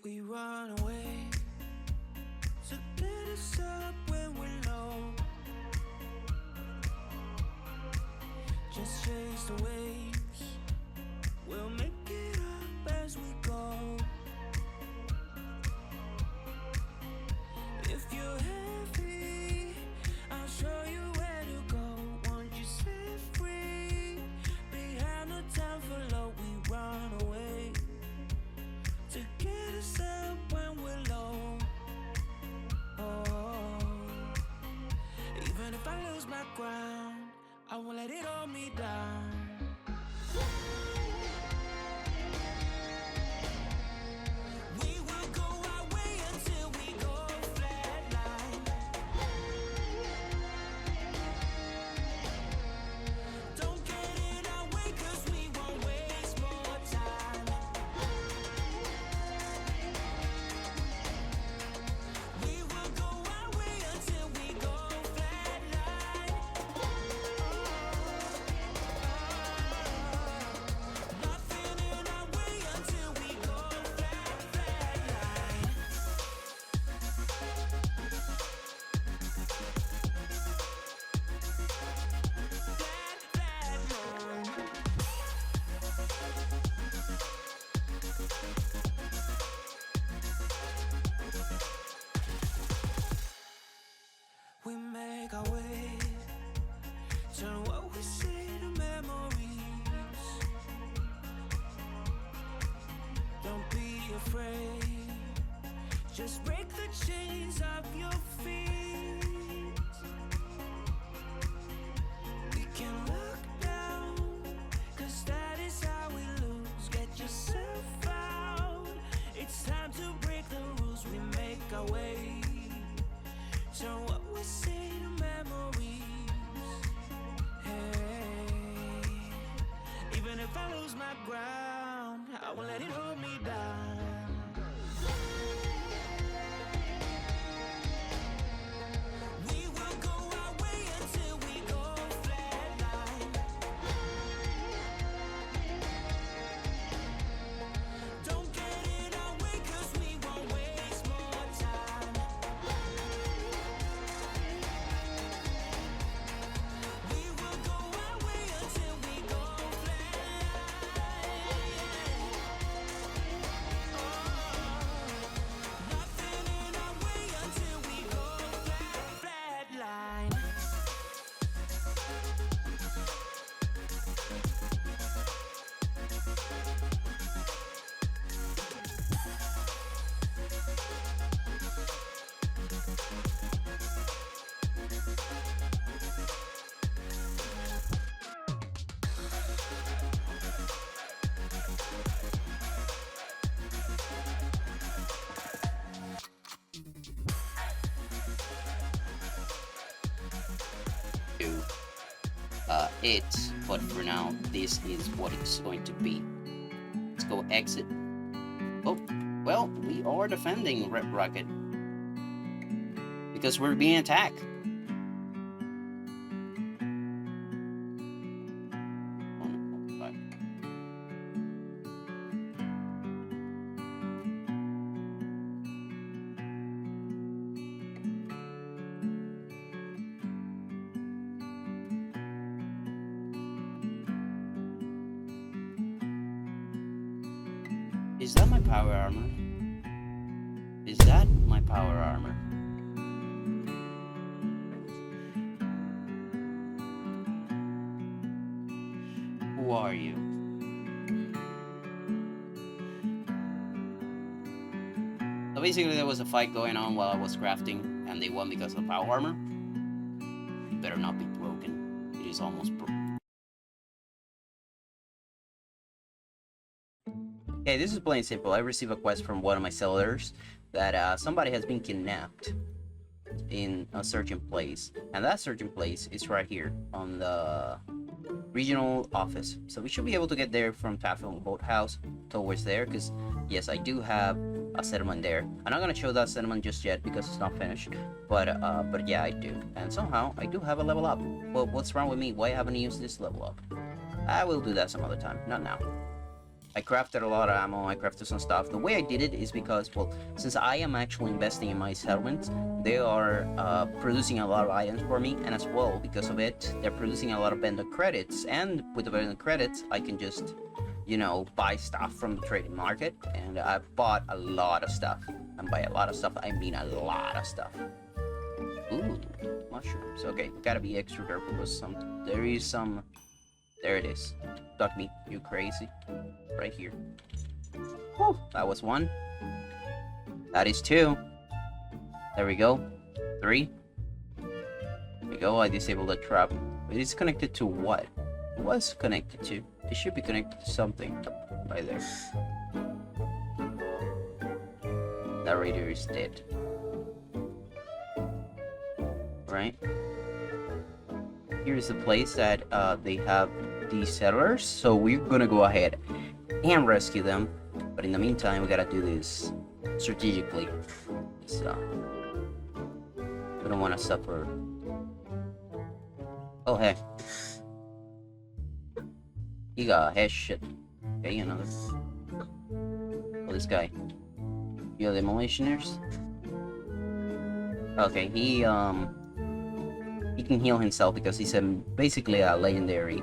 We run away to get us up when we're low. Just chase the waves, we'll make it up as we go. If you're heavy, I'll show you where to go. Want you set free, behind the time for low. We run away to get us up when we're low. Oh, even if I lose my ground, I won't let it hold me down. We will go our way until we go flatline. Don't get in our way, 'cause we won't waste more time. We will go our way until we go flatline. Nothing in our way until we go flatline. Flatline. We make our way, turn what we say to memories. Don't be afraid, just break the chains of your feet. We can look down, 'cause that is how we lose. Get yourself out, it's time to break the rules. We make our way, turn what we say to memories. Hey, even if I lose my ground, I won't let it hold me down. We will go our way until we go flatline. Don't get in our way, 'cause we won't waste more time. We will go our way until we go flatline. Nothing in our way until we go flatline. To it, but for now, this is what it's going to be. Let's go exit. Oh, well, we are defending Red Rocket because we're being attacked. Is that my power armor? Is that my power armor? Who are you? So basically there was a fight going on while I was crafting and they won because of the power armor. It better not be broken. It is almost broken. Okay, this is plain simple. I received a quest from one of my sellers that somebody has been kidnapped in a certain place, and that certain place is right here on the regional office. So we should be able to get there from Taffel Boathouse towards there, because yes, I do have a settlement there. I'm not gonna show that settlement just yet because it's not finished, but yeah, I do, and somehow I do have a level up. Well, what's wrong with me? Why haven't I used this level up? I will do that some other time, not now. I crafted a lot of ammo, I crafted some stuff. The way I did it is because, well, since I am actually investing in my settlement, they are producing a lot of items for me, and as well, because of it, they're producing a lot of vendor credits, and with the vendor credits, I can just, you know, buy stuff from the trading market, and I bought a lot of stuff. And by a lot of stuff, I mean a lot of stuff. Ooh, mushrooms. Okay, gotta be extra careful because there is some... There it is. Duck me, you crazy. Right here. Whew, that was 1. That is 2. There we go. 3. There we go, I disabled the trap. It is connected to what? It was connected to. It should be connected to something. Right there. That radio is dead. Right? Here's the place that they have these settlers, so we're gonna go ahead and rescue them, but in the meantime we gotta do this strategically, so we don't want to suffer. Oh hey, he got a head shit. Okay, another. Oh, this guy, you have demolitioners. Okay, he can heal himself because he's basically a legendary.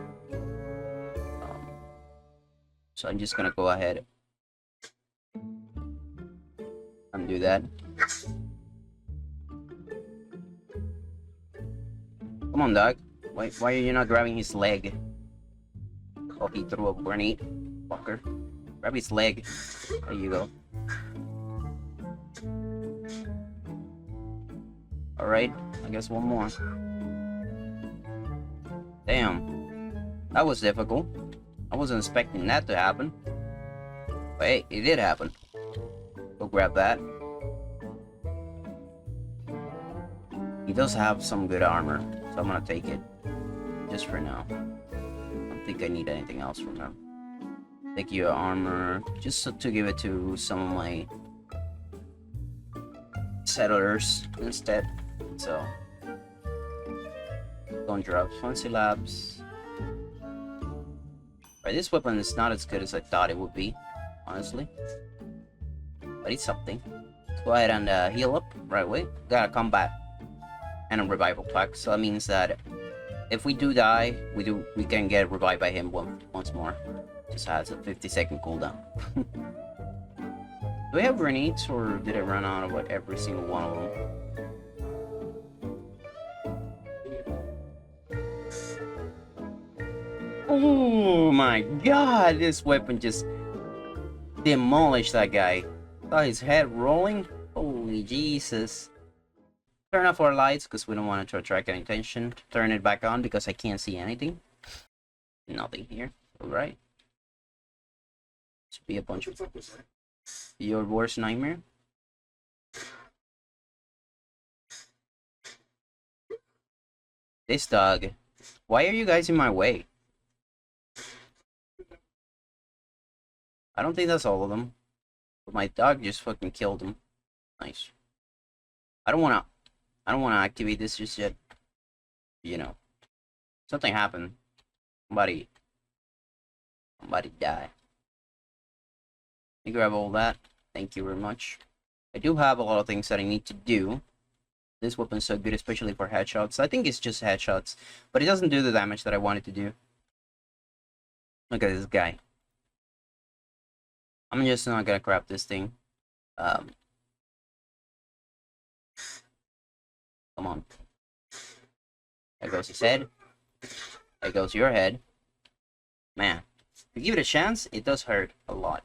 So I'm just gonna go ahead and do that. Come on, dog. Why are you not grabbing his leg? Oh, he threw a grenade. Fucker. Grab his leg. There you go. Alright, I guess one more. Damn. That was difficult. I wasn't expecting that to happen. But hey, it did happen. Go grab that. He does have some good armor, so I'm gonna take it. Just for now. I don't think I need anything else from him. Take your armor, just to give it to some of my settlers instead. So, don't drop fancy labs. Right, this weapon is not as good as I thought it would be, honestly. But it's something. Let's go ahead and heal up right away. Got a combat and a revival pack, so that means that if we do die, we can get revived by him once more. Just has a 50-second cooldown. Do we have grenades, or did I run out of like every single one of them? Oh my god, this weapon just demolished that guy. Saw his head rolling. Holy Jesus. Turn off our lights because we don't want it to attract any attention. Turn it back on because I can't see anything. Nothing here. Alright. Should be a bunch of... Your worst nightmare? This dog. Why are you guys in my way? I don't think that's all of them. But my dog just fucking killed him. Nice. I don't wanna activate this just yet. You know. Something happened. Somebody died. Let me grab all that. Thank you very much. I do have a lot of things that I need to do. This weapon's so good, especially for headshots. I think it's just headshots, but it doesn't do the damage that I want it to do. Look at this guy. I'm just not gonna grab this thing. Come on. There goes his head. There goes your head. Man, if you give it a chance, it does hurt a lot.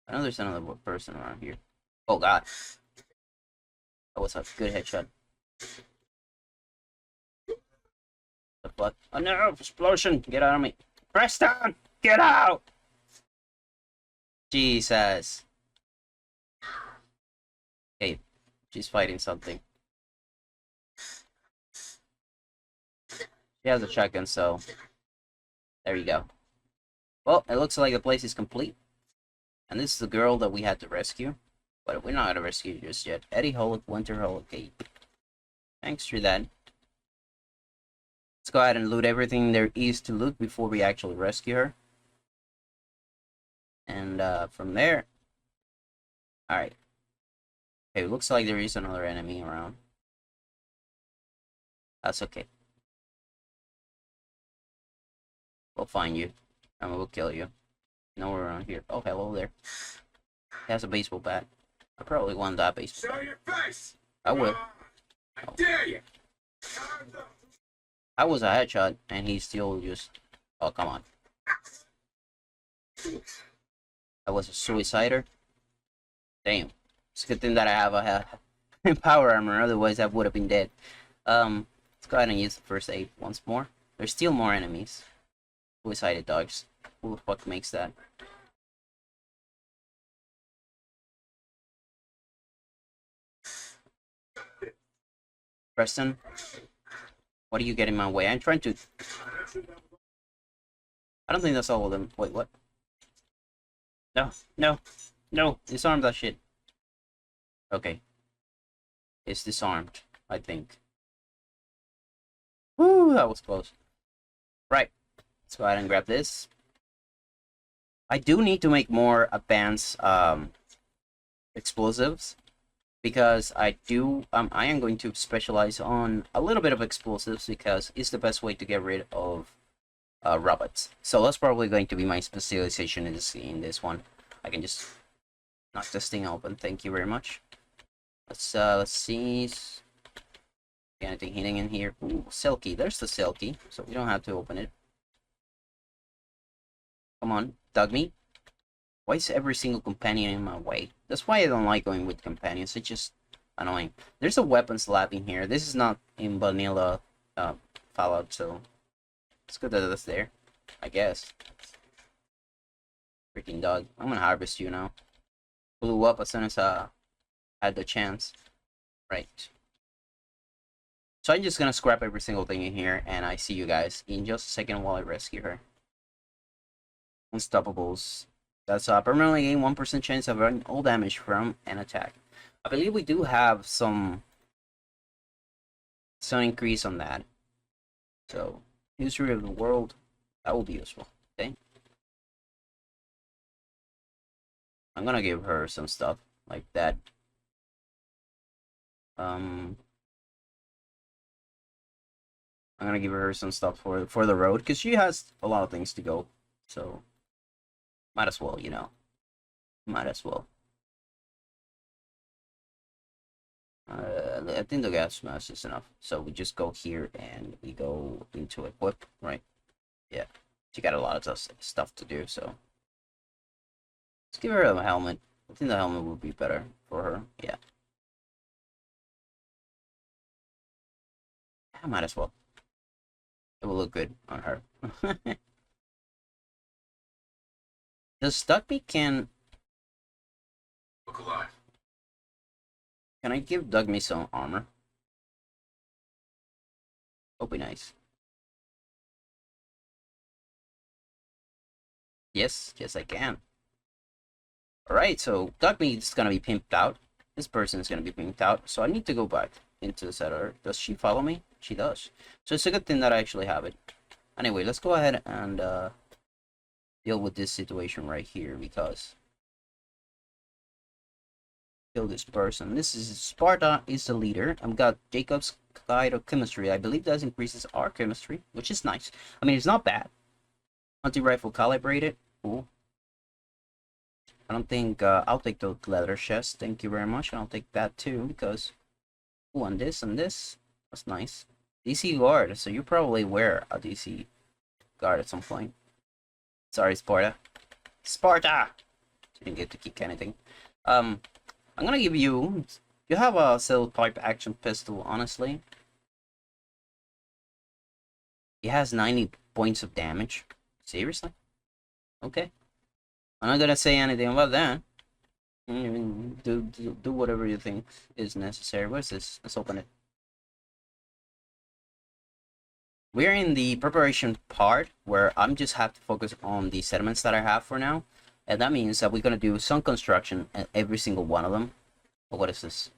I know there's another person around here. Oh god. That was a good headshot. The fuck? Oh no! Explosion! Get out of me! Preston! Get out! Jesus. Hey, she's fighting something. She has a shotgun, so... There you go. Well, it looks like the place is complete. And this is the girl that we had to rescue. But we're not gonna rescue just yet. Eddie Holic, Winter Holic. Thanks for that. Let's go ahead and loot everything there is to loot before we actually rescue her. And from there... Alright. Okay, looks like there is another enemy around. That's okay. We'll find you. And we'll kill you. Nowhere around here. Oh, hello there. He has a baseball bat. I probably won that baseball bat. Show your face! I will. I dare you! I was a headshot, and he still just... Oh, come on. I was a suicider. Damn. It's a good thing that I have a power armor, otherwise I would have been dead. Let's go ahead and use the first aid once more. There's still more enemies. Suicided dogs. Who the fuck makes that? Preston? What are you getting in my way? I'm trying to... I don't think that's all of them. Wait, what? No, no, no! Disarm that shit. Okay. It's disarmed, I think. Woo, that was close. Right. Let's go ahead and grab this. I do need to make more advanced explosives, because I am going to specialize on a little bit of explosives because it's the best way to get rid of robots. So that's probably going to be my specialization in this one. I can just knock this thing open. Thank you very much. Let's see. Anything hidden in here? Ooh, cell key. There's the cell key, so we don't have to open it. Come on, dug me. Why is every single companion in my way? That's why I don't like going with companions. It's just annoying. There's a weapons lab in here. This is not in vanilla Fallout, so it's good that it's there, I guess. Freaking dog. I'm gonna harvest you now. Blew up as soon as I had the chance. Right. So I'm just gonna scrap every single thing in here, and I see you guys in just a second while I rescue her. Unstoppables. That's permanently gain 1% chance of running all damage from an attack. I believe we do have some increase on that. So, history of the world, that will be useful. Okay. I'm gonna give her some stuff like that. I'm gonna give her some stuff for the road, because she has a lot of things to go. So, might as well, you know. Might as well. I think the gas mask is enough. So we just go here and we go into equip, right? Yeah. She got a lot of stuff to do, so. Let's give her a helmet. I think the helmet would be better for her. Yeah. I might as well. It will look good on her. Does Dugby can Look alive. I give Dugby some armor? That'll be nice. Yes, yes I can. Alright, so Dugby is gonna be pimped out. This person is gonna be pimped out. So I need to go back into the settler. Does she follow me? She does. So it's a good thing that I actually have it. Anyway, let's go ahead and deal with this situation right here, because kill this person. This is Sparta is the leader. I've got Jacob's Guide of Chemistry. I believe that increases our chemistry, which is nice. I mean, it's not bad. Anti-rifle calibrated. Cool. I don't think I'll take the leather chest. Thank you very much. And I'll take that too, because and this and this. That's nice. DC guard. So you probably wear a DC guard at some point. Sorry, Sparta. Sparta! Didn't get to kick anything. I'm gonna give you... You have a cell pipe action pistol, honestly. It has 90 points of damage. Seriously? Okay. I'm not gonna say anything about that. Do whatever you think is necessary. What's this? Let's open it. We're in the preparation part where I'm just have to focus on the sediments that I have for now. And that means that we're going to do some construction at every single one of them. But what is this?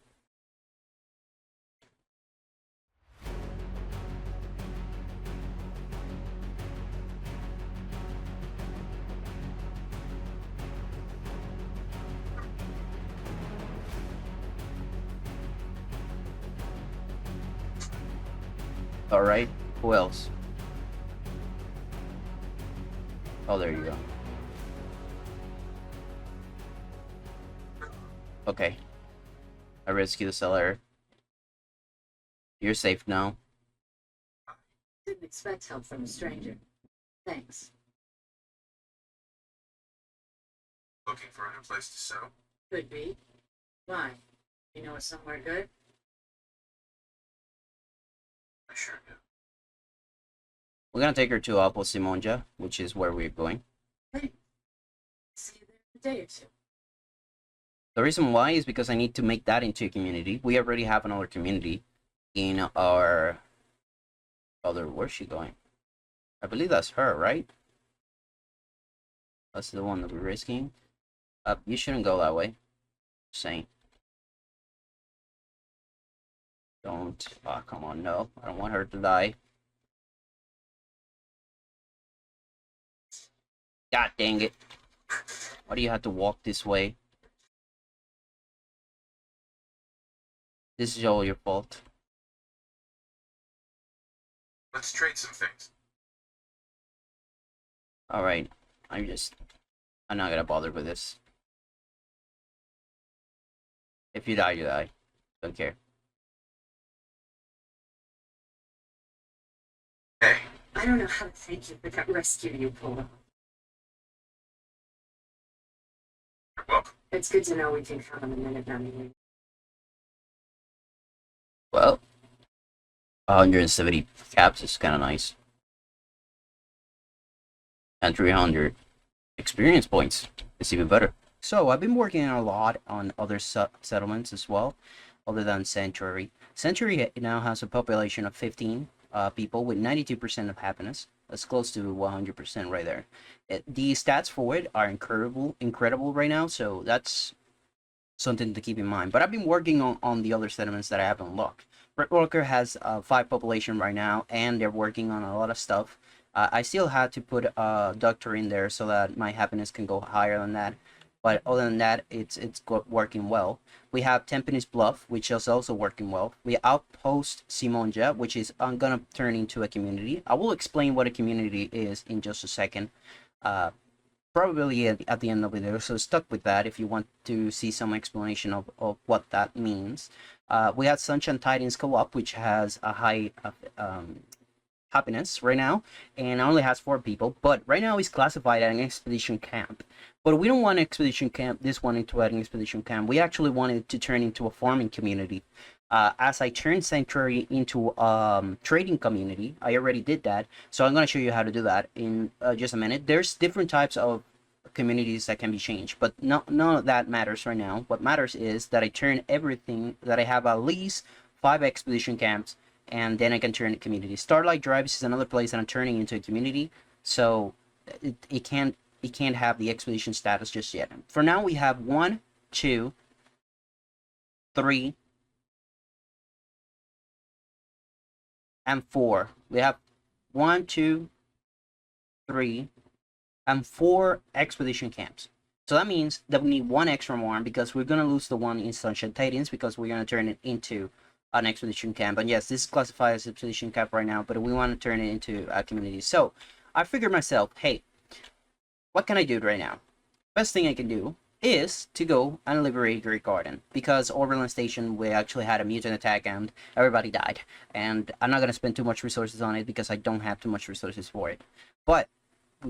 All right. Who else? Oh, there you go. Okay. I rescue the seller. You're safe now. Didn't expect help from a stranger. Thanks. Looking for a new place to settle? Could be. Why? You know somewhere good? I sure do. We're gonna take her to Apo Simonja, which is where we're going. Hey. See you there in a day or two. The reason why is because I need to make that into a community. We already have another community in our other. Where's she going? I believe that's her, right? That's the one that we're risking. You shouldn't go that way. Just saying. Don't. Ah, come on, no. I don't want her to die. God dang it. Why do you have to walk this way? This is all your fault. Let's trade some things. Alright. I'm not gonna bother with this. If you die, you die. Don't care. Hey, I don't know how to thank you for that rescue you pulled off. you're welcome. It's good to know we can count on the minute down here. Well, 170 caps is kind of nice. And 300 experience points is even better. So I've been working a lot on other settlements as well, other than Sanctuary. Sanctuary now has a population of 15 people with 92% of happiness. That's close to 100% right there. The stats for it are incredible right now, so that's something to keep in mind. But I've been working on the other settlements that I haven't unlocked. Red Walker has 5 population right now, and they're working on a lot of stuff. I still had to put a doctor in there so that my happiness can go higher than that. But other than that, it's working well. We have Tempest Bluff, which is also working well. We Outpost Simonja, which is gonna turn into a community. I will explain what a community is in just a second. Probably at the end of the video, so stuck with that if you want to see some explanation of what that means. We had Sunshine Titans Co-op, which has a high happiness right now, and only has 4 people, but right now it's classified as an expedition camp. But we don't want an expedition camp, this one into an expedition camp. We actually wanted to turn into a farming community. As I turned Sanctuary into trading community, I already did that, so I'm going to show you how to do that in just a minute. There's different types of communities that can be changed, but none of that matters right now. What matters is that I turn everything, that I have at least 5 expedition camps, and then I can turn it community. Starlight Drives is another place that I'm turning into a community, so it can't have the expedition status just yet. For now, we have 1, 2, 3, and 4. We have 1, 2, 3, and 4 expedition camps. So that means that we need 1 extra more because we're gonna lose the one in Sunshine Titans because we're gonna turn it into an expedition camp. And yes, this is classified as expedition camp right now, but we want to turn it into a community. So I figured myself, hey, what can I do right now? Best thing I can do is to go and liberate Great Garden, because Overland Station, we actually had a mutant attack and everybody died, and I'm not going to spend too much resources on it because I don't have too much resources for it. But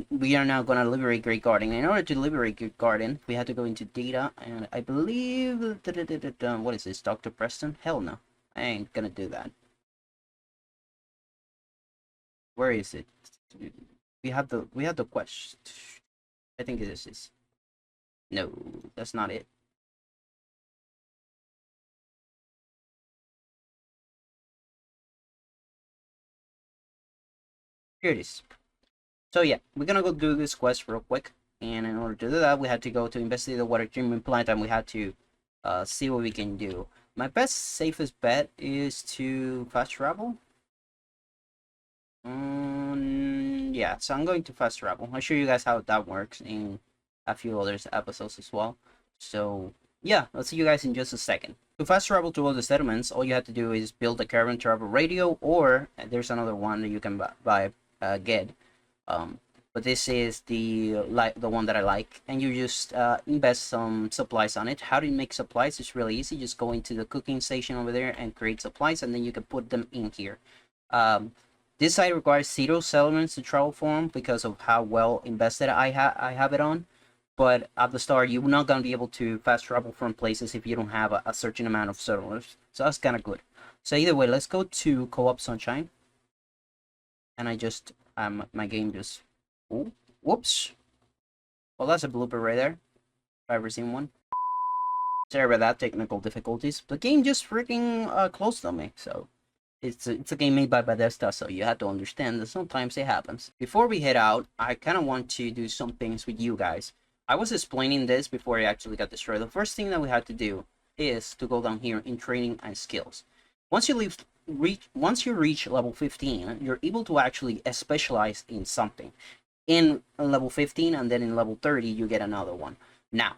we are now going to liberate Great Garden. In order to liberate Great Garden, we had to go into data, and I believe what is this, Dr. Preston? Hell no, I ain't gonna do that. Where is it? We have the quest. I think this is. No, that's not it. Here it is. So yeah, we're gonna go do this quest real quick, and in order to do that, we had to go to investigate the water treatment plant, and we had to see what we can do. My best, safest bet is to fast travel. Yeah, so I'm going to fast travel. I'll show you guys how that works in a few other episodes as well. So yeah, I'll see you guys in just a second. To fast travel to all the settlements, all you have to do is build a caravan travel radio, or there's another one that you can buy get. Um, but this is the one that I like, and you just invest some supplies on it. How do you make supplies? It's really easy. Just go into the cooking station over there and create supplies, and then you can put them in here. Um, this site requires 0 settlements to travel from because of how well invested I have it on. But at the start, you're not gonna be able to fast travel from places if you don't have a certain amount of settlers. So that's kind of good. So either way, let's go to Co-op Sunshine, and I just my game just ooh, whoops. Well, that's a blooper right there. If I've ever seen one. Sorry about that, technical difficulties. The game just freaking closed on me. So it's a game made by Bethesda, so you have to understand that sometimes it happens. Before we head out, I kind of want to do some things with you guys. I was explaining this before I actually got destroyed. The first thing that we had to do is to go down here in training and skills. Once you reach level 15, you're able to actually specialize in something. In level 15 and then in level 30, you get another one. Now,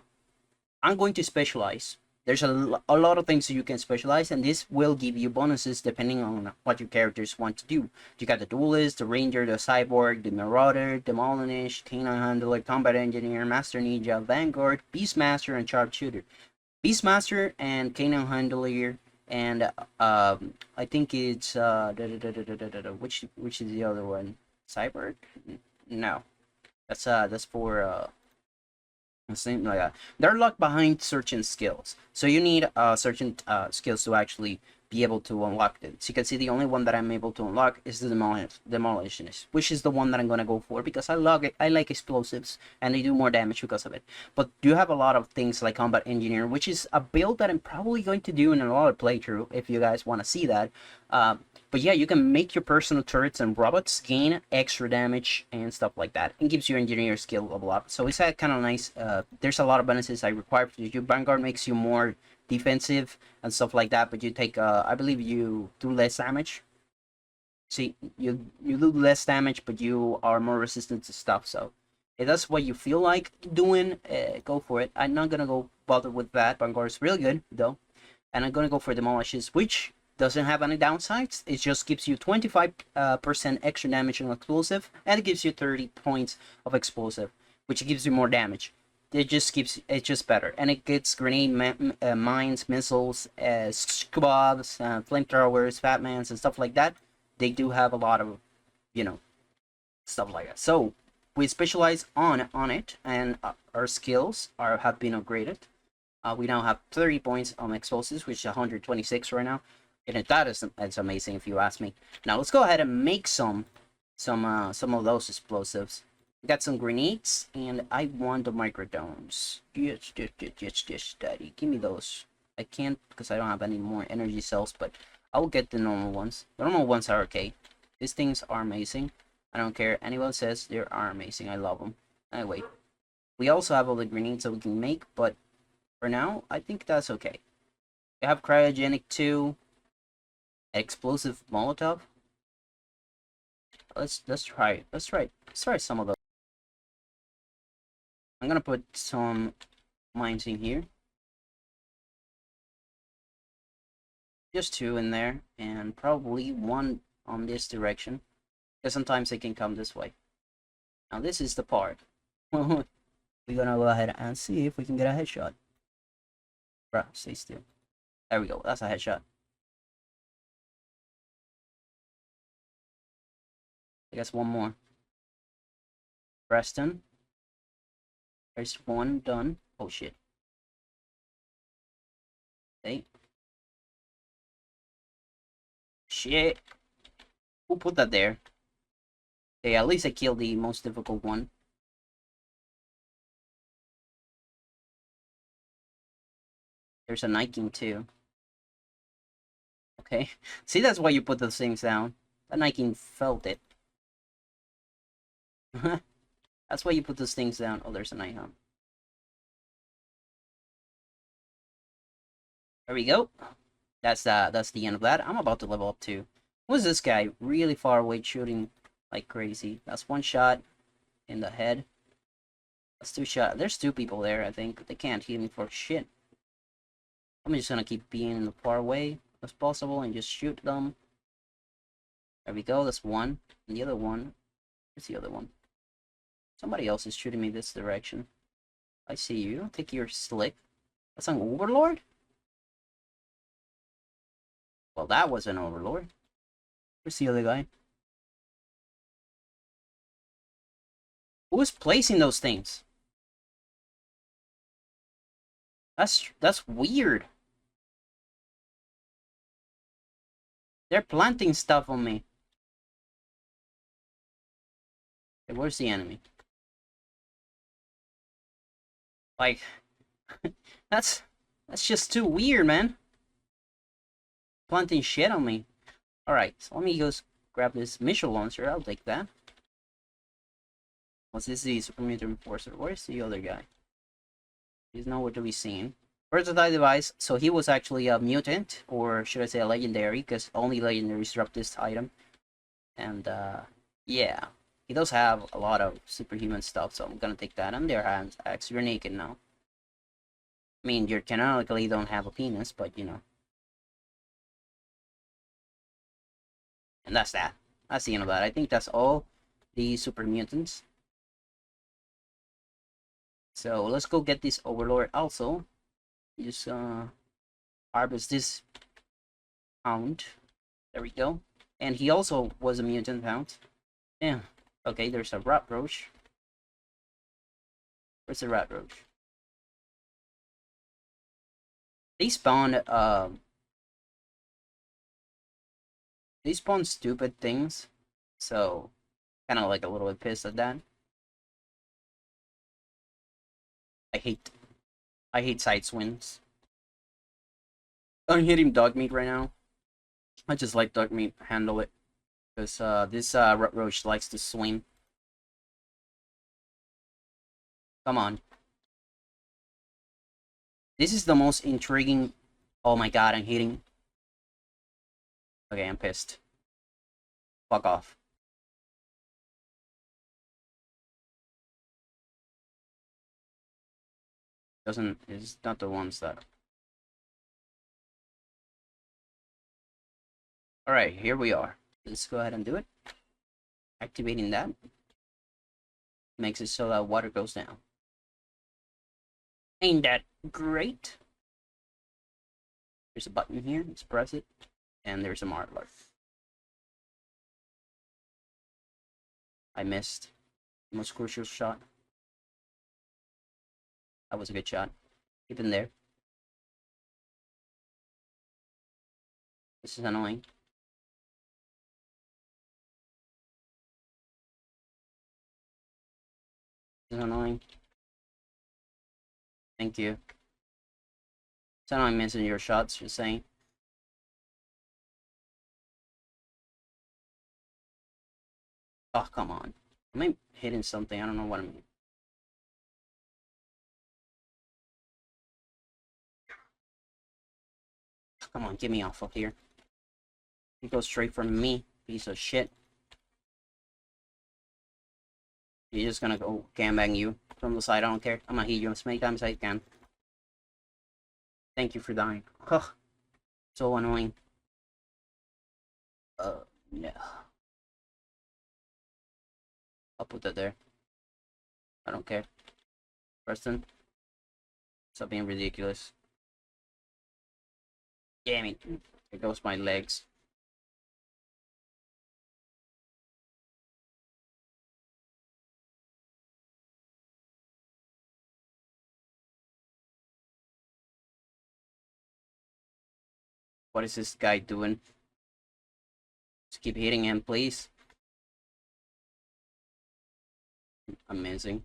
I'm going to specialize. There's a lot of things that you can specialize, and this will give you bonuses depending on what your characters want to do. You got the duelist, the ranger, the cyborg, the marauder, demolish, canine handler, combat engineer, master ninja, vanguard, beastmaster, and sharpshooter. Beastmaster and canine handler, and I think it's which is the other one? Cyborg? No, that's for something like that. They're locked behind certain skills, so you need certain skills to actually be able to unlock it. So you can see the only one that I'm able to unlock is the demolitionist, which is the one that I'm gonna go for because I like explosives and they do more damage because of it. But do have a lot of things like combat engineer, which is a build that I'm probably going to do in a lot of playthrough if you guys want to see that. But yeah, you can make your personal turrets and robots gain extra damage and stuff like that. It gives your engineer skill level up. So it's kind of nice. There's a lot of bonuses I require for you. Vanguard makes you more defensive and stuff like that, but you take, I believe you do less damage. See, you do less damage, but you are more resistant to stuff. So if that's what you feel like doing, go for it. I'm not gonna go bother with that. Vanguard is really good though, and I'm gonna go for demolishes, which doesn't have any downsides. It just gives you 25% extra damage on explosive, and it gives you 30 points of explosive, which gives you more damage. It's just better, and it gets grenade mines, missiles, squads, flamethrowers, fatmans, and stuff like that. They do have a lot of, stuff like that. So we specialize on it, and our skills have been upgraded. We now have 30 points on explosives, which is 126 right now. And it's amazing if you ask me. Now let's go ahead and make some of those explosives. We got some grenades, and I want the microdomes. Yes, daddy. Give me those. I can't because I don't have any more energy cells, but I'll get the normal ones. The normal ones are okay. These things are amazing. I don't care. Anyone says they are amazing. I love them. Anyway, we also have all the grenades that we can make, but for now, I think that's okay. We have cryogenic 2. Explosive Molotov. Let's try it. Let's try some of those. I'm gonna put some mines in here. Just 2 in there, and probably 1 on this direction. Because sometimes they can come this way. Now this is the part. We're gonna go ahead and see if we can get a headshot. Bruh, stay still. There we go. That's a headshot. I guess 1 more. Preston. There's 1 done. Oh shit. Hey. Shit. Who put that there? Okay, at least I killed the most difficult one. There's a Niking too. Okay. See, that's why you put those things down. The Niking felt it. That's why you put those things down. Oh, there's a Nighthawk. There we go. That's the end of that. I'm about to level up too. Who's this guy? Really far away shooting like crazy. That's 1 shot in the head. That's 2 shots. There's 2 people there, I think. They can't hit me for shit. I'm just gonna keep being far away as possible and just shoot them. There we go, that's one. And the other one, where's the other one? Somebody else is shooting me this direction. I see you. You don't think you're slick. That's an overlord? Well, that was an overlord. Where's the other guy? Who is placing those things? That's weird. They're planting stuff on me. Okay, where's the enemy? Like, that's just too weird, man. Planting shit on me. Alright, so let me go grab this missile launcher. I'll take that. What's this? The super mutant enforcer. Where's the other guy? He's nowhere to be seen. Versatile device. So he was actually a mutant, or should I say a legendary, because only legendaries drop this item. And yeah, he does have a lot of superhuman stuff, so I'm gonna take that. And their hands axe. You're naked now. I mean, you canonically don't have a penis, but you know. And that's that. That's the end of that. I think that's all the super mutants. So let's go get this overlord also. Just harvest this hound. There we go. And he also was a mutant hound. Yeah. Okay, there's a rat roach. Where's the rat roach? They spawn stupid things. So kinda like a little bit pissed at that. I hate side swings. I'm hitting dog meat right now. I just like dog meat. Handle it. Because this roach likes to swing. Come on. This is the most intriguing. Oh my god, I'm hitting. Okay, I'm pissed. Fuck off. It's not the ones that. Alright, here we are. Let's go ahead and do it. Activating that. Makes it so that water goes down. Ain't that great? There's a button here. Let's press it. And there's a marker. I missed the most crucial shot. That was a good shot. Keep in there. This is annoying. This is annoying. Thank you. It's annoying missing your shots, just saying. Oh, come on. Am I hitting something? I don't know what I mean. Come on, get me off of here. You go straight for me, piece of shit. You're just gonna go gangbang you from the side, I don't care. I'm gonna hit you as many times as I can. Thank you for dying. Ugh. So annoying. No. I'll put that there. I don't care. Preston. Stop being ridiculous. Damn it. There goes my legs. What is this guy doing? Just keep hitting him, please. Amazing.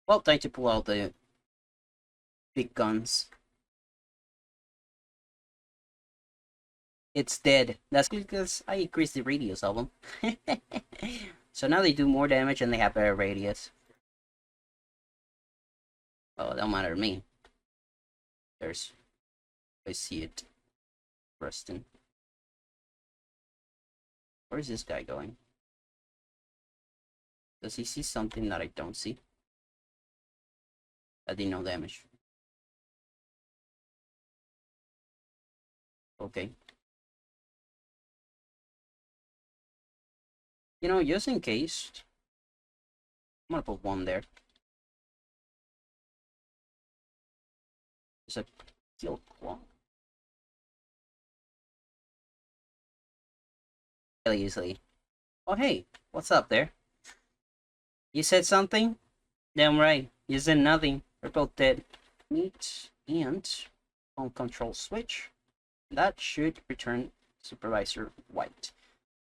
Well, time to pull out the big guns. It's dead. That's because I increased the radius of them. So now they do more damage and they have better radius. Oh, it don't matter to me. I see it. Preston. Where's this guy going? Does he see something that I don't see? That did no damage. Okay. You know, just in case, I'm gonna put one there. It's a steel claw. Really easily. Oh, hey, what's up there? You said something? Damn right. You said nothing. We're both dead. Meat and phone control switch. That should return Supervisor White.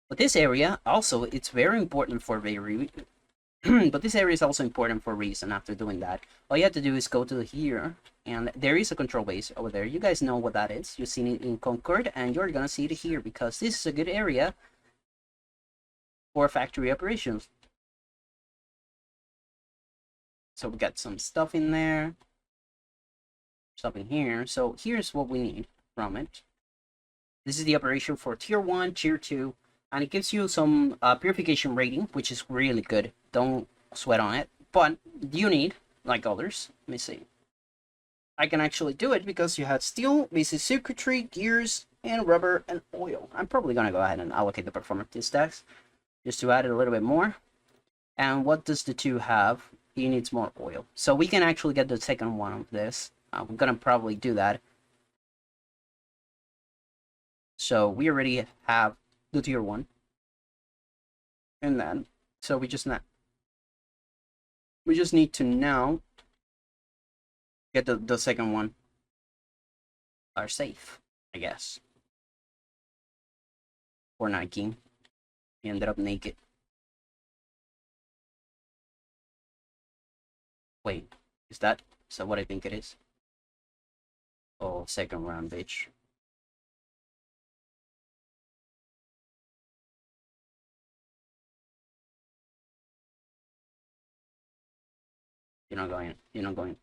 But this area also, it's very important for very but this area is also important for a reason. After doing that, all you have to do is go to here, and there is a control base over there. You guys know what that is. You've seen it in Concord, and you're gonna see it here because this is a good area for factory operations. So we got some stuff in there, stuff in here. So here's what we need from it. This is the operation for tier 1, tier 2, and it gives you some purification rating, which is really good. Don't sweat on it. But you need, like others, let me see. I can actually do it because you have steel, basic circuitry, gears, and rubber and oil. I'm probably going to go ahead and allocate the performance to stacks just to add it a little bit more. And what does the 2 have? He needs more oil. So we can actually get the second one of this. We're going to probably do that. So we already have the tier 1. And then, so we just need to now get the second one. Are safe, I guess. Or Nike. He ended up naked. Wait, is that what I think it is? Oh, second round, bitch. You're not going. You're not going.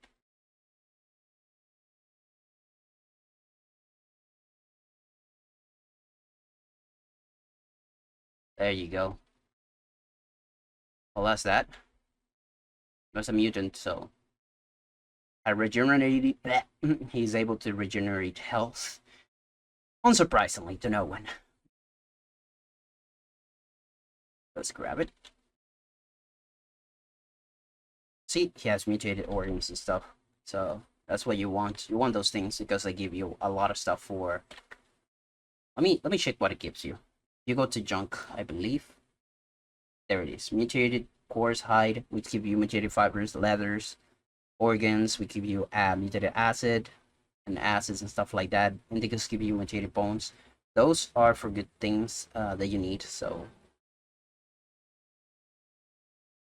There you go. Well, that's that. There's a mutant, so I regenerated. He's able to regenerate health. Unsurprisingly, to no one. Let's grab it. See, he has mutated organs and stuff. So that's what you want. You want those things because they give you a lot of stuff for. Let me check what it gives you. You go to junk, I believe. There it is. Mutated coarse hide, which give you mutated fibers, leathers, organs, we give you mutated acid and acids and stuff like that. Indicus give you mutated bones. Those are for good things that you need. So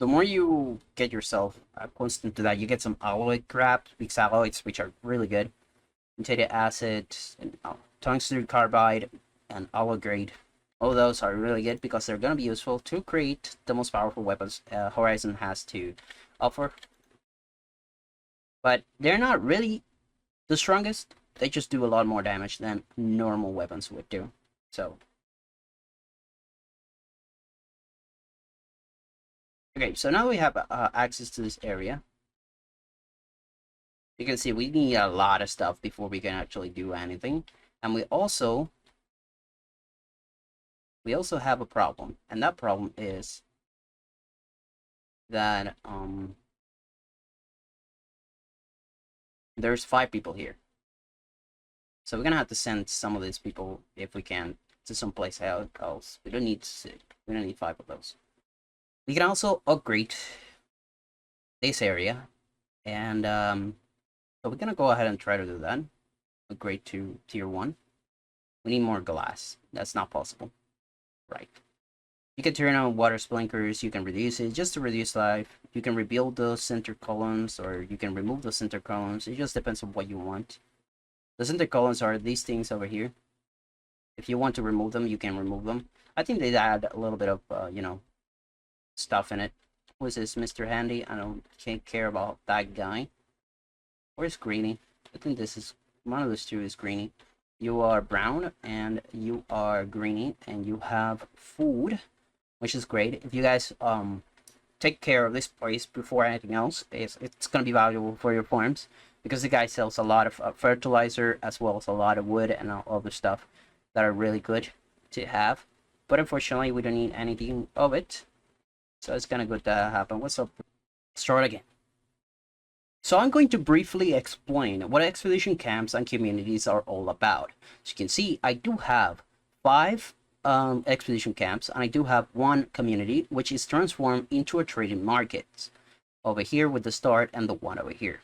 the more you get yourself constant to that, you get some alloy crap, mixed alloys, which are really good. Mutated acid, and tungsten carbide, and alloy grade. All those are really good because they're going to be useful to create the most powerful weapons Horizon has to offer. But they're not really the strongest. They just do a lot more damage than normal weapons would do. So. Okay, so now we have access to this area. You can see we need a lot of stuff before we can actually do anything. And we also have a problem. And that problem is that there's 5 people here. So we're gonna have to send some of these people, if we can, to someplace else. We don't need 5 of those. We can also upgrade this area, and so we're gonna go ahead and try to do that. Upgrade to tier 1. We need more glass. That's not possible. Right. You can turn on water sprinkers, you can reduce it just to reduce life. You can rebuild the center columns, or you can remove the center columns. It just depends on what you want. The center columns are these things over here. If you want to remove them, you can remove them. I think they add a little bit of, you know, stuff in it. Who is this, Mr. Handy? Can't care about that guy. Where's Greeny? I think this is, one of those 2 is Greeny. You are brown, and you are Greeny, and you have food, which is great. If you guys take care of this place before anything else, it's gonna be valuable for your farms, because the guy sells a lot of fertilizer as well as a lot of wood and all other stuff. that are really good to have, but unfortunately we don't need anything of it, so it's kind of good to happen. What's up? Start again. So I'm going to briefly explain what expedition camps and communities are all about. As you can see, I do have 5 expedition camps, and I do have 1 community, which is transformed into a trading market over here with the start and the one over here.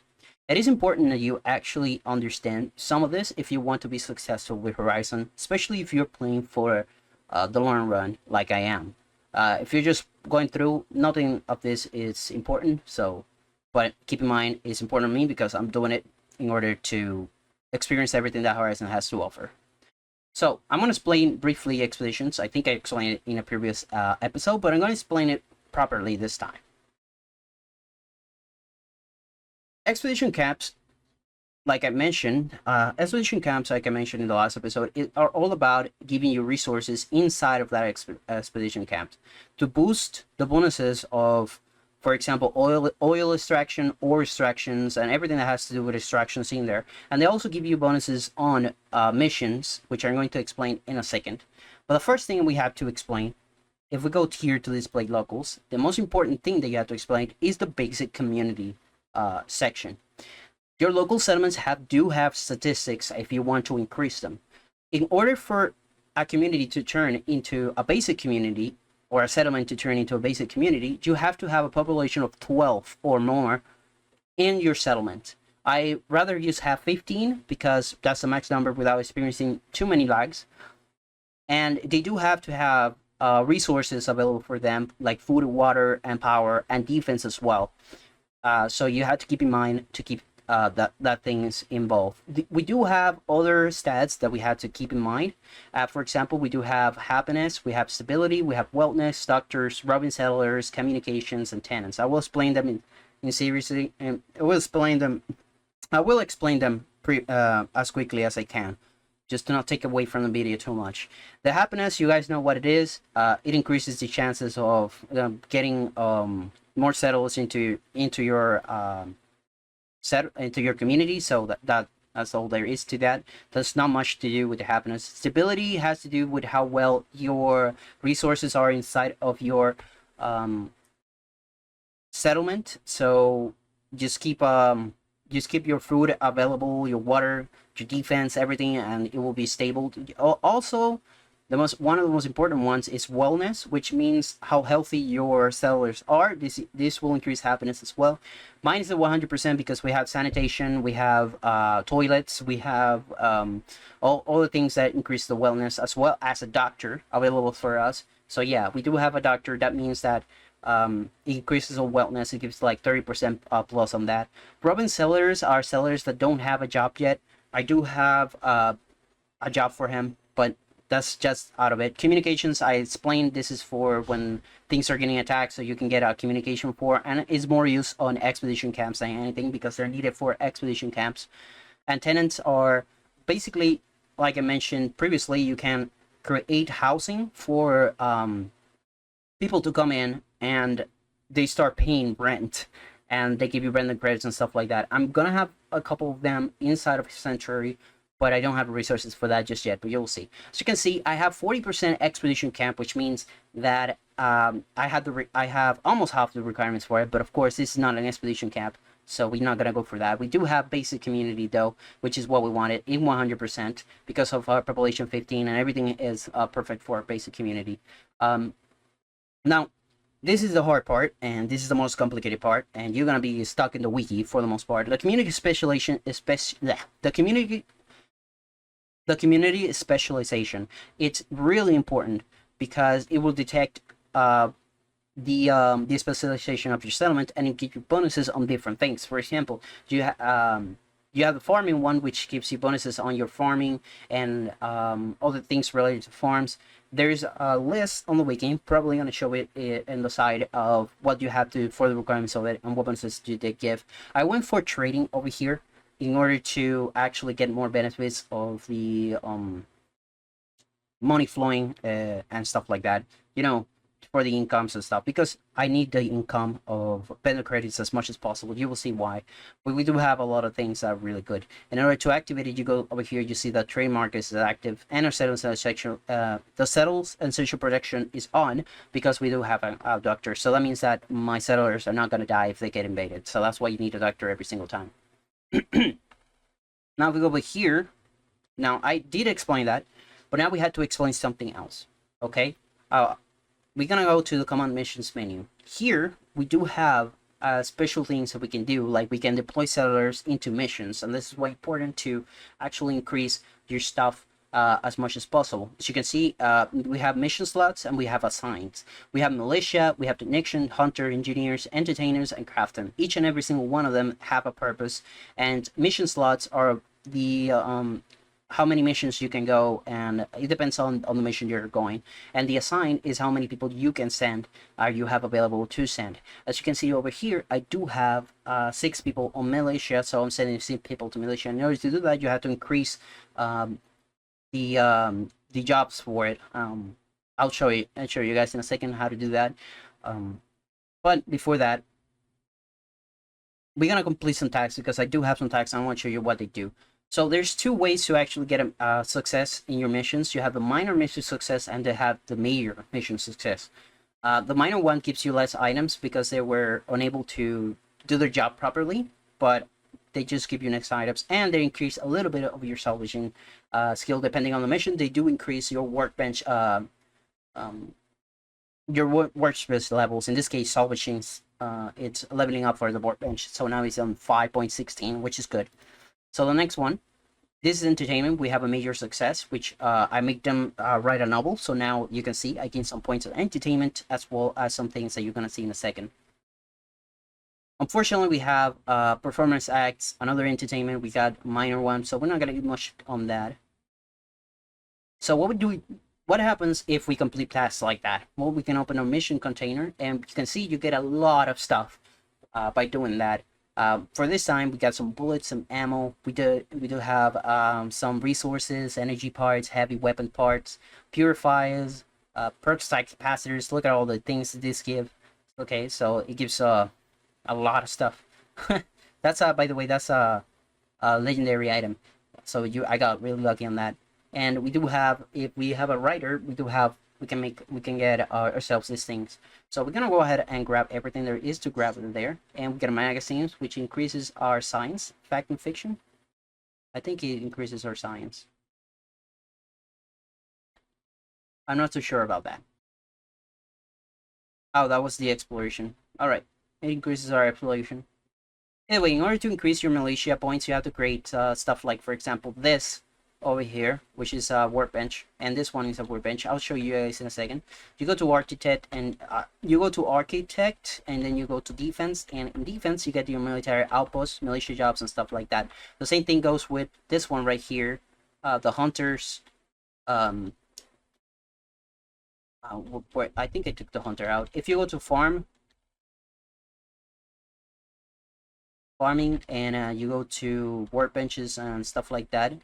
It is important that you actually understand some of this if you want to be successful with Horizon, especially if you're playing for the long run like I am. If you're just going through, nothing of this is important, so, but keep in mind it's important to me because I'm doing it in order to experience everything that Horizon has to offer. So I'm going to explain briefly expeditions. I think I explained it in a previous episode, but I'm going to explain it properly this time. Expedition camps, like I mentioned, in the last episode, are all about giving you resources inside of that expedition camp to boost the bonuses of, for example, oil extraction, ore extractions, and everything that has to do with extractions in there. And they also give you bonuses on missions, which I'm going to explain in a second. But the first thing we have to explain, if we go here to display locals, the most important thing that you have to explain is the basic community section. Your local settlements do have statistics if you want to increase them. In order for a community to turn into a basic community, or a settlement to turn into a basic community, you have to have a population of 12 or more in your settlement. I rather have 15 because that's the max number without experiencing too many lags. And they do have to have resources available for them, like food, water, and power, and defense as well. So you have to keep in mind to keep that things involved. We do have other stats that we have to keep in mind. For example, we do have happiness, we have stability, we have wellness, doctors, roving settlers, communications, and tenants. I will explain them in seriously, and I will explain them as quickly as I can, just to not take away from the video too much. The happiness, you guys know what it is. It increases the chances of getting more settlers into your into your community, so that's all there is to that. There's not much to do with the happiness. Stability has to do with how well your resources are inside of your settlement. So just keep your food available, your water, your defense, everything, and it will be stable. Also, one of the most important ones is wellness, which means how healthy your settlers are. This will increase happiness as well. Mine is at 100% because we have sanitation, we have toilets, we have all the things that increase the wellness, as well as a doctor available for us. So yeah, we do have a doctor. That means that it increases our wellness. It gives like 30% plus on that. Robin sellers are sellers that don't have a job yet. I do have a job for him, but that's just out of it. Communications, I explained, this is for when things are getting attacked, so you can get a communication for, and it's more used on expedition camps than anything because they're needed for expedition camps. And tenants are basically, like I mentioned previously, you can create housing for people to come in and they start paying rent, and they give you rent credits and stuff like that. I'm gonna have a couple of them inside of Sanctuary, but I don't have resources for that just yet, but you'll see. So you can see I have 40% expedition camp, which means that I have almost half the requirements for it, but of course this is not an expedition camp, so we're not gonna go for that. We do have basic community though, which is what we wanted in 100% because of our population 15 and everything is perfect for our basic community. Now, this is the hard part, and this is the most complicated part, and you're gonna be stuck in the wiki for the most part. The community specialization, the community specialization, it's really important because it will detect the specialization of your settlement, and it gives you bonuses on different things. For example, you have the farming one, which gives you bonuses on your farming and other things related to farms. There's a list on the wiki, probably going to show it in the side of what you have to for the requirements of it and what bonuses do they give. I went for trading over here in order to actually get more benefits of the money flowing and stuff like that. You know, for the incomes and stuff, because I need the income of vendor credits as much as possible. You will see why. But we do have a lot of things that are really good. In order to activate it, you go over here, you see that trademark is active, and our settles and sexual the settles and social protection is on, because we do have a doctor. So that means that my settlers are not going to die if they get invaded. So that's why you need a doctor every single time. Now if we go over here, now I did explain that, but now we had to explain something else. Okay, we're gonna go to the command missions menu. Here we do have special things that we can do, like we can deploy settlers into missions, and this is why important to actually increase your stuff as much as possible. As you can see, we have mission slots and we have assigns. We have militia, we have technician, hunter, engineers, entertainers, and craftsmen. Each and every single one of them have a purpose, and mission slots are the how many missions you can go, and it depends on the mission you're going. And the assign is how many people you can send, you have available to send. As you can see over here, I do have 6 people on militia, so I'm sending 6 people to militia. In order to do that, you have to increase the jobs for it. I'll show you guys in a second how to do that. But before that, we're gonna complete some tasks, because I do have some tasks. I want to show you what they do. So there's 2 ways to actually get a success in your missions. You have the minor mission success, and they have the major mission success. The minor one gives you less items because they were unable to do their job properly, but they just give you next items, and they increase a little bit of your salvaging skill depending on the mission. They do increase your workbench, your workspace levels. In this case, salvaging, it's leveling up for the workbench. So now it's on 5.16, which is good. So the next one, this is entertainment. We have a major success, which I make them write a novel. So now you can see I gain some points of entertainment, as well as some things that you're going to see in a second. Unfortunately, we have performance acts, another entertainment. We got minor one, so we're not going to do much on that. So what happens if we complete tasks like that? Well, we can open a mission container, and you can see you get a lot of stuff by doing that. For this time, we got some bullets, some ammo. We do have some resources, energy parts, heavy weapon parts, purifiers, perks like capacitors. Look at all the things that this give. Okay, so it gives a lot of stuff. That's by the way, that's a legendary item. So I got really lucky on that. And we do have, if we have a writer, we can get ourselves these things. So we're gonna go ahead and grab everything there is to grab in there, and we get a magazine, which increases our science, fact and fiction. I think it increases our science. I'm not too sure about that. Oh, that was the exploration. All right, it increases our exploration. Anyway, in order to increase your militia points, you have to create stuff like, for example, this over here, which is a workbench, and this one is a workbench. I'll show you guys in a second. You go to architect, and then you go to defense, and in defense you get your military outposts, militia jobs, and stuff like that. The same thing goes with this one right here, the hunters. I think I took the hunter out. If you go to farming, and you go to workbenches and stuff like that.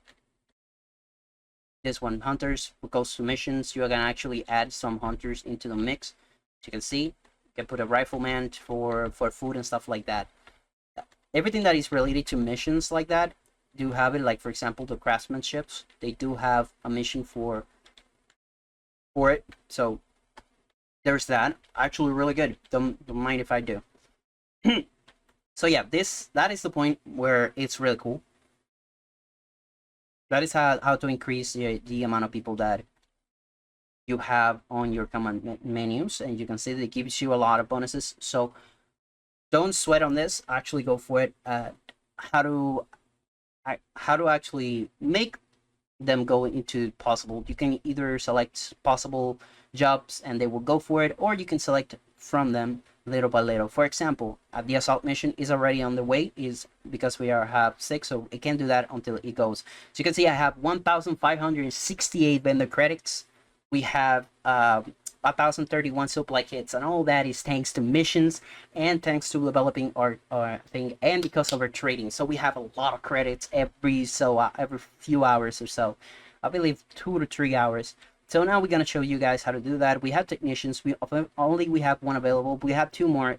This one, hunters, goes to missions. You are gonna actually add some hunters into the mix. As you can see, you can put a rifleman for food and stuff like that. Everything that is related to missions like that do have it. Like, for example, the craftsmanships, they do have a mission for it. So there's that. Actually, really good. Don't mind if I do. So yeah, that is the point where it's really cool. That is how to increase the amount of people that you have on your command menus, and you can see that it gives you a lot of bonuses. So don't sweat on this. Actually go for it. How to actually make them go into possible. You can either select possible jobs and they will go for it, or you can select from them little by little. For example, the assault mission is already on the way, is because we have 6, so it can't do that until it goes. So you can see I have 1,568 vendor credits. We have 1,031 supply kits, and all that is thanks to missions and thanks to developing our thing, and because of our trading. So we have a lot of credits every few hours or so. I believe 2 to 3 hours. So now we're gonna show you guys how to do that. We have technicians. We have one available. We have 2 more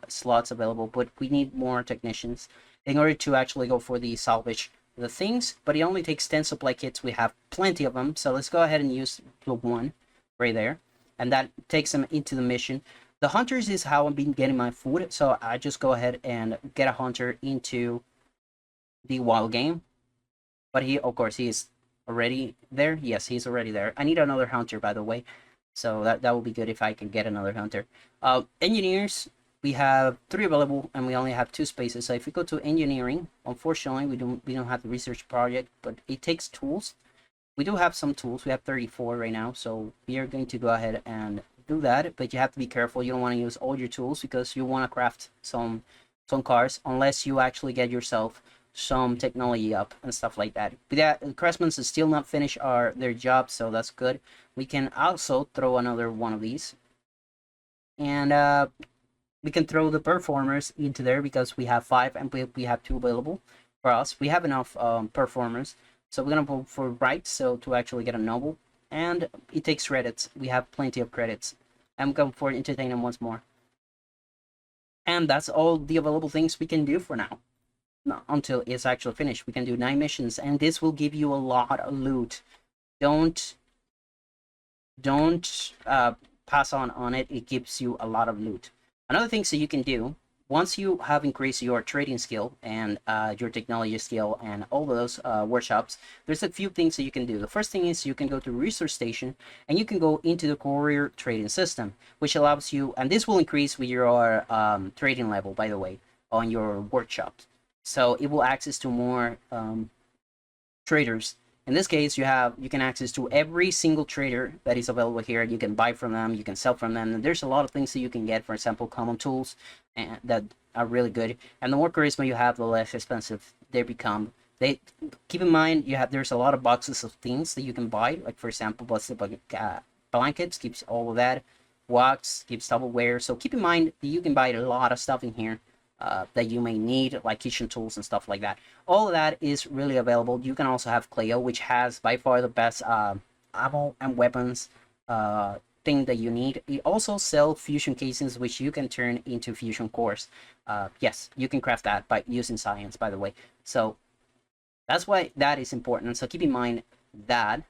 slots available, but we need more technicians in order to actually go for the salvage the things. But it only takes 10 supply kits. We have plenty of them. So let's go ahead and use the one right there, and that takes them into the mission. The hunters is how I've been getting my food. So I just go ahead and get a hunter into the wild game. But he, of course, he is already there. Yes, he's already there. I need another hunter, by the way. So that will be good if I can get another hunter. Engineers, we have 3 available, and we only have 2 spaces. So if we go to engineering, unfortunately, we don't have the research project, but it takes tools. We do have some tools. We have 34 right now, so we are going to go ahead and do that. But you have to be careful. You don't want to use all your tools because you want to craft some cars unless you actually get yourself some technology up and stuff like that. But yeah, the craftsmen still not finished their job, so that's good. We can also throw another one of these, and we can throw the performers into there because we have 5 and we have 2 available for us. We have enough performers, so we're gonna go for right, so to actually get a noble, and it takes credits. We have plenty of credits. I'm going for entertainment once more, and that's all the available things we can do for now. No, until it's actually finished. We can do 9 missions, and this will give you a lot of loot. Don't pass on it. It gives you a lot of loot. Another thing that you can do once you have increased your trading skill and your technology skill and all those workshops, there's a few things that you can do. The first thing is you can go to resource station and you can go into the courier trading system, which allows you, and this will increase with your trading level, by the way, on your workshops. So it will access to more traders. In this case, you can access to every single trader that is available here. You can buy from them, you can sell from them, and there's a lot of things that you can get. For example, common tools and that are really good. And the more charisma you have, the less expensive they become. They keep in mind there's a lot of boxes of things that you can buy. Like for example, blankets keeps all of that. Wax keeps tableware. So keep in mind that you can buy a lot of stuff in here. That you may need, like kitchen tools and stuff like that. All of that is really available. You can also have Cleo, which has by far the best ammo and weapons thing that you need. It also sells fusion casings, which you can turn into fusion cores. Yes, you can craft that by using science, by the way. So that's why that is important. So keep in mind that.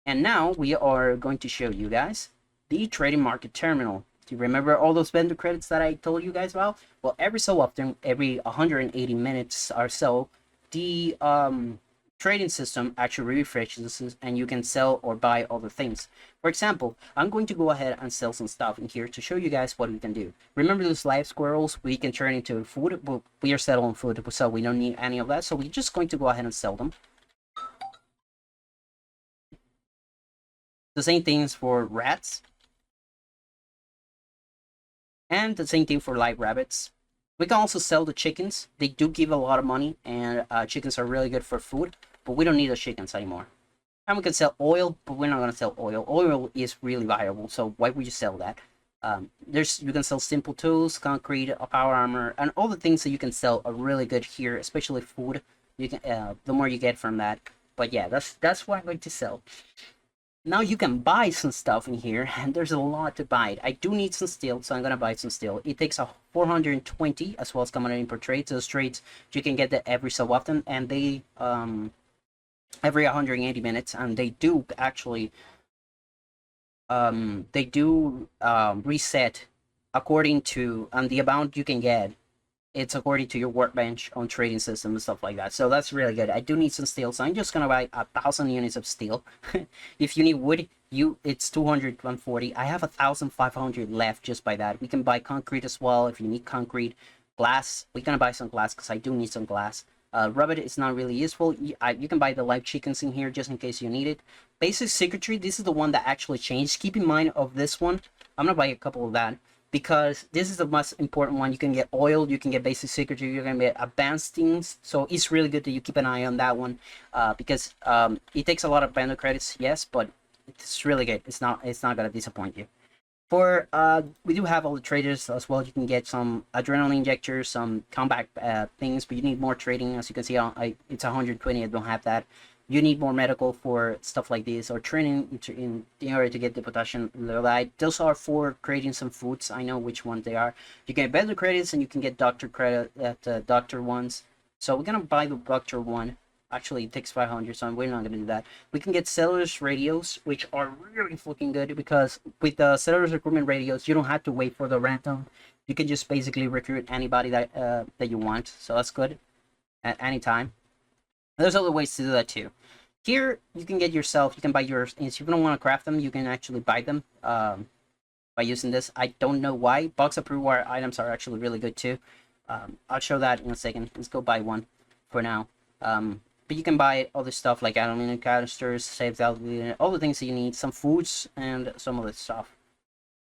And now we are going to show you guys the trading market terminal. Do you remember all those vendor credits that I told you guys about? Well, every so often, every 180 minutes or so, the trading system actually refreshes and you can sell or buy other things. For example, I'm going to go ahead and sell some stuff in here to show you guys what we can do. Remember those live squirrels we can turn into food? But we are selling food, so we don't need any of that. So we're just going to go ahead and sell them. The same things for rats. And the same thing for live rabbits. We can also sell the chickens. They do give a lot of money, and chickens are really good for food, but we don't need the chickens anymore. And we can sell oil, but we're not going to sell oil. Oil is really valuable, so why would you sell that? You can sell simple tools, concrete, power armor, and all the things that you can sell are really good here, especially food. You can the more you get from that. But yeah, that's what I'm going to sell. Now you can buy some stuff in here, and there's a lot to buy. I do need some steel, so I'm gonna buy some steel. It takes a 420 as well as commodity per trade. Those trades you can get that every so often, and they every 180 minutes, and they do actually reset according to the amount you can get. It's according to your workbench on trading system and stuff like that. So that's really good. I do need some steel, so I'm just gonna buy 1,000 units of steel. If you need wood, it's 240. I have 1,500 left just by that. We can buy concrete as well if you need concrete. Glass, we're gonna buy some glass because I do need some glass. Rubber is not really useful. You can buy the live chickens in here just in case you need it. Basic circuitry, this is the one that actually changed. Keep in mind of this one. I'm gonna buy a couple of that, because this is the most important one. You can get oil, you can get basic circuitry, you're gonna get advanced things. So it's really good that you keep an eye on that one, because it takes a lot of vendor credits, yes, but it's really good. It's not gonna disappoint you. For we do have all the traders as well. You can get some adrenaline injectors, some combat things, but you need more trading. As you can see, it's 120. I don't have that. you need more medical for stuff like this, or training in order to get the potassium level. Those are for creating some foods. I know which ones they are. You get better credits, and you can get doctor credit at doctor ones. So we're gonna buy the doctor one. Actually, it takes 500, so we're not gonna do that. We can get sellers radios, which are really fucking good, because with the sellers recruitment radios, you don't have to wait for the random. You can just basically recruit anybody that you want. So that's good at any time. There's other ways to do that too. Here, you can get yourself, you can buy yours. If you don't want to craft them, you can actually buy them by using this. I don't know why. Box of pre-war items are actually really good too. I'll show that in a second. Let's go buy one for now. But you can buy other stuff like aluminum canisters, safe aluminum, all the things that you need, some foods, and some other stuff.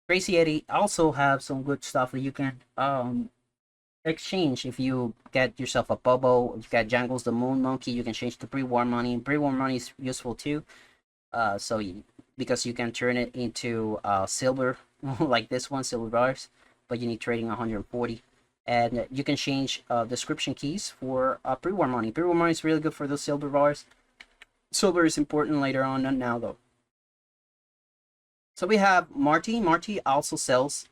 Crazy Eddie also have some good stuff that you can exchange. If you get yourself a bubble, if you got Jangles the Moon Monkey, you can change to pre-war money. Pre-war money is useful too. Because you can turn it into silver, like this one, silver bars, but you need trading 140. And you can change description keys for pre-war money. Pre-war money is really good for those silver bars. Silver is important later on, not now though. So we have Marty. Marty also sells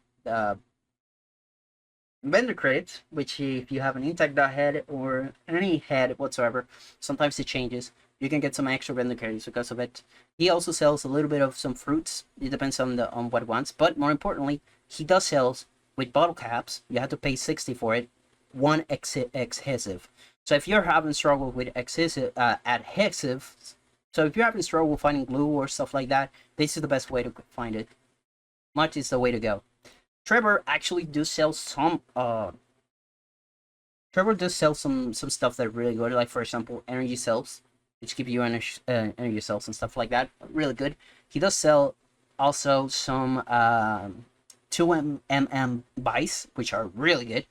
vendor credits, which if you have an intact head or any head whatsoever, sometimes it changes. You can get some extra vendor credits because of it. He also sells a little bit of some fruits. It depends on what it wants, but more importantly, he does sells with bottle caps. You have to pay 60 for it. One adhesive. So if you're having struggle with adhesives, so if you're having trouble finding glue or stuff like that, this is the best way to find it. Much is the way to go. Trevor actually does sell some stuff that are really good, like for example energy cells, which give you energy cells and stuff like that. Really good. He does sell also some 2mm buys, which are really good.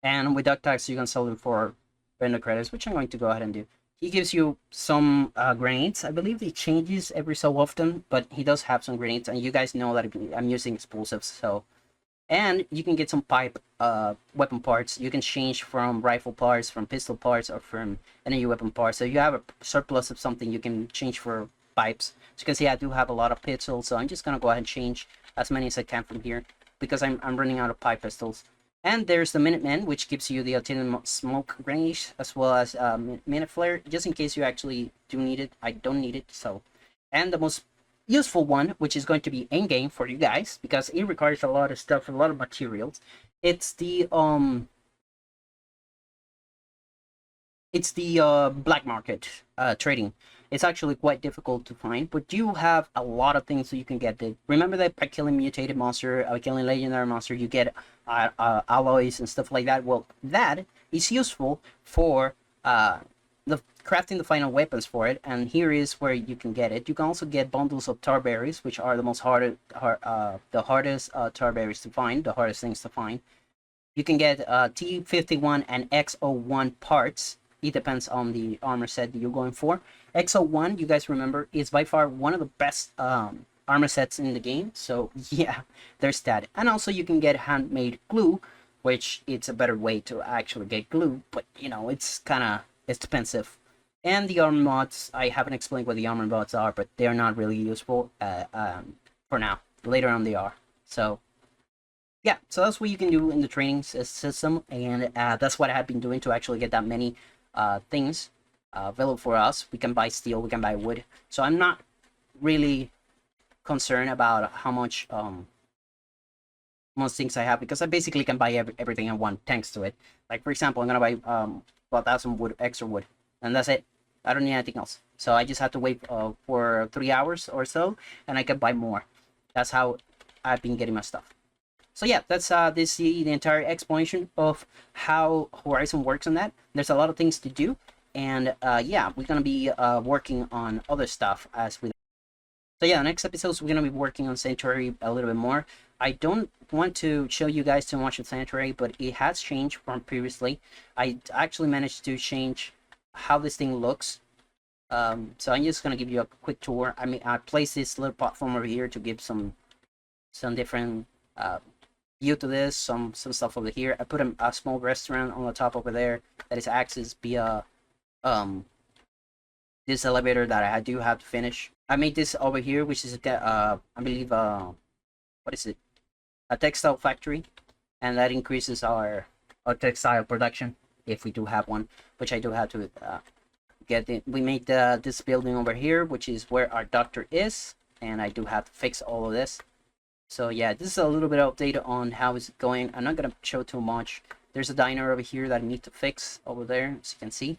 And with duck tags, you can sell them for vendor credits, which I'm going to go ahead and do. He gives you some grenades. I believe he changes every so often, but he does have some grenades, and you guys know that I'm using explosives. So, and you can get some pipe weapon parts. You can change from rifle parts, from pistol parts, or from energy weapon parts. So you have a surplus of something, you can change for pipes. So you can see I do have a lot of pistols, so I'm just gonna go ahead and change as many as I can from here because I'm running out of pipe pistols. And there's the Minuteman, which gives you the alternate smoke range, as well as Minute Flare, just in case you actually do need it. I don't need it, so. And the most useful one, which is going to be in-game for you guys, because it requires a lot of stuff, a lot of materials. It's the black market trading. It's actually quite difficult to find, but you have a lot of things that you can get. Remember that by killing mutated monster, killing legendary monster, you get alloys and stuff like that. Well, that is useful for the crafting the final weapons for it, and here is where you can get it. You can also get bundles of tar berries, which are the hardest tar berries to find, the hardest things to find. You can get T51 and X01 parts. It depends on the armor set that you're going for. X01, you guys remember, is by far one of the best armor sets in the game. So yeah, there's that. And also you can get handmade glue, which it's a better way to actually get glue, but you know, it's kind of expensive. And the armor mods, I haven't explained what the armor mods are, but they're not really useful for now. Later on they are. So yeah, so that's what you can do in the training system, and that's what I have been doing to actually get that many things available for us. We can buy steel, we can buy wood, so I'm not really concerned about how much most things I have, because I basically can buy everything I want thanks to it. Like for example, I'm gonna buy 1,000 wood, extra wood, and that's it. I don't need anything else, so I just have to wait for 3 hours or so, and I can buy more. That's how I've been getting my stuff. So yeah, that's the entire explanation of how Horizon works on that. There's a lot of things to do, and yeah, we're gonna be working on other stuff as we. So yeah, next episodes we're gonna be working on Sanctuary a little bit more. I don't want to show you guys too much of Sanctuary, but it has changed from previously. I actually managed to change how this thing looks. So I'm just gonna give you a quick tour. I mean, I placed this little platform over here to give some different view to this, some stuff over here. I put a small restaurant on the top over there that is accessed via this elevator that I do have to finish. I made this over here, which is I believe what is it? A textile factory, and that increases our textile production if we do have one, which I do have to get it. We made this building over here, which is where our doctor is, and I do have to fix all of this. So yeah, this is a little bit of update on how it's going. I'm not gonna show too much. There's a diner over here that I need to fix over there, as you can see.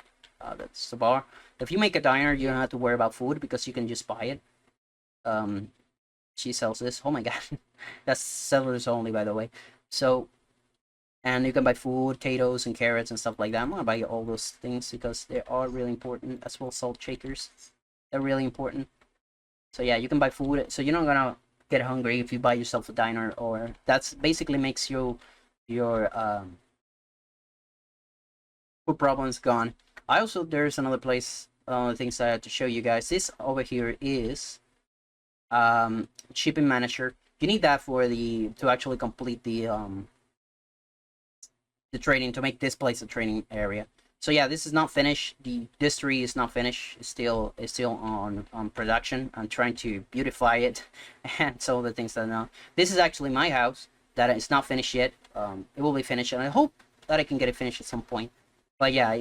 That's the bar. If you make a diner, you don't have to worry about food because you can just buy it. She sells this. Oh my god, that's sellers only, by the way. So, and you can buy food, potatoes, and carrots and stuff like that. I'm gonna buy all those things because they are really important, as well as salt shakers. They're really important. So yeah, you can buy food. So you're not gonna get hungry if you buy yourself a diner, or that's basically makes your food problems gone. I also, there's another place, things I had to show you guys. This over here is shipping manager. You need that for to actually complete the training, to make this place a training area. So yeah, this is not finished. This tree is not finished. It's still on production. I'm trying to beautify it and some of the things that I know. This is actually my house that is not finished yet. It will be finished, and I hope that I can get it finished at some point. But yeah,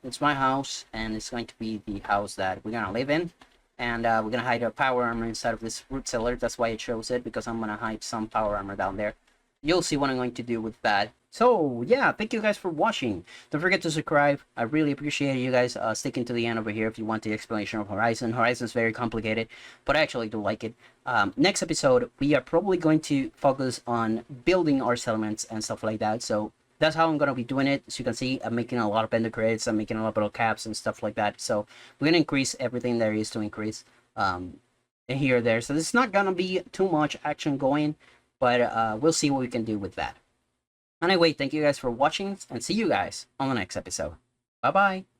it's my house, and it's going to be the house that we're gonna live in. And we're gonna hide a power armor inside of this root cellar. That's why it shows it, because I'm gonna hide some power armor down there. You'll see what I'm going to do with that. So yeah, thank you guys for watching. Don't forget to subscribe. I really appreciate you guys sticking to the end over here if you want the explanation of Horizon. Horizon is very complicated, but I actually do like it. Next episode, we are probably going to focus on building our settlements and stuff like that. So that's how I'm going to be doing it. As you can see, I'm making a lot of ender crates. I'm making a lot of caps and stuff like that. So we're going to increase everything there is to increase here or there. So there's not going to be too much action going, but we'll see what we can do with that. Anyway, thank you guys for watching, and see you guys on the next episode. Bye bye.